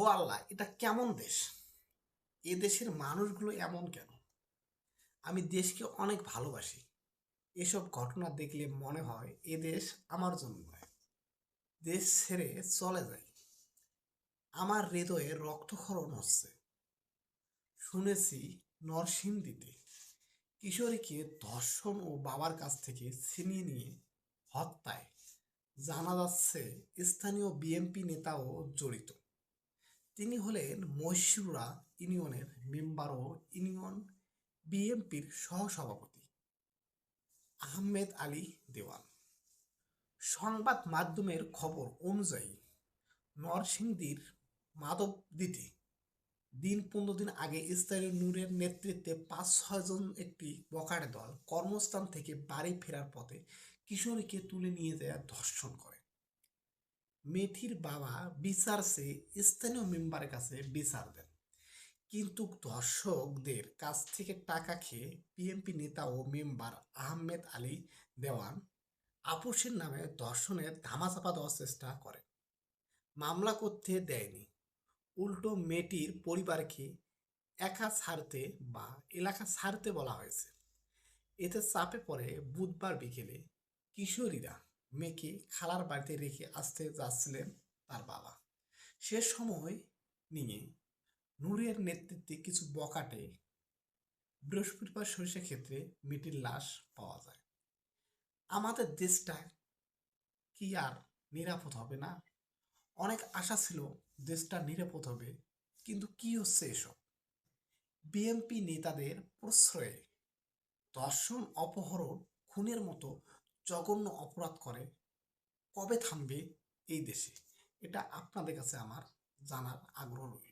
ও আল্লাহ, এটা কেমন দেশ? এ দেশের মানুষগুলো এমন কেন? আমি দেশকে অনেক ভালোবাসি। এসব ঘটনা দেখলে মনে হয় এ দেশ আমার জন্য নয়, দেশ ছেড়ে চলে যায়। আমার হৃদয়ে রক্তক্ষরণ হচ্ছে। শুনেছি নরসিংদীতে কিশোরীকে ধর্ষণ ও বাবার কাছ থেকে ছিনিয়ে নিয়ে হত্যায় জানা যাচ্ছে স্থানীয় বিএনপি নেতাও জড়িত। তিনি হলেন মহিষুরা ইউনিয়নের মেম্বার ও ইউনিয়ন বিএনপির সহসভাপতি আহমেদ আলী দেওয়ান। সংবাদ মাধ্যমের খবর অনুযায়ী নরসিংদীর মাধবদীতে 15 দিন আগে স্থানীয় নূরের নেতৃত্বে 5-6 জন একটি বখাটে দল কর্মস্থান থেকে বাড়ি ফেরার পথে কিশোরীকে তুলে নিয়ে যায় ধর্ষণ করে। মেয়েটির বাবা বিচার চেয়ে স্থানীয় মেম্বারের কাছে বিচার দেন, কিন্তু ধর্ষকদের কাছ থেকে টাকা খেয়ে বিএনপি নেতা ও মেম্বার আহমেদ আলী দেওয়ান আপোষের নামে ধর্ষণের ধামাচাপা দেওয়ার চেষ্টা করে। মামলা করতে দেয়নি, উল্টো মেয়েটির পরিবারকে একা ছাড়তে বা এলাকা ছাড়তে বলা হয়েছে। এতে চাপে পড়ে বুধবার বিকেলে কিশোরীরা মেয়েকে খালার বাড়িতে রেখে আসতে যাচ্ছিলেন তার বাবা। সে সময় নিয়ে নূরের নেতৃত্বে কিছু বখাটে বৃহস্পতিবার সরিষা ক্ষেত্রে মেয়েটির লাশ পাওয়া যায়। আমাদের দেশটা কি আর নিরাপদ হবে না? অনেক আশা ছিল দেশটা নিরাপদ হবে, কিন্তু কি হচ্ছে এসব? বিএনপি নেতাদের প্রশ্রয়ে ধর্ষণ, অপহরণ, খুনের মতো জঘন্য অপরাধ করে কবে থামবে এই দেশে? এটা আপনাদের কাছে আমার জানার আগ্রহ রইল।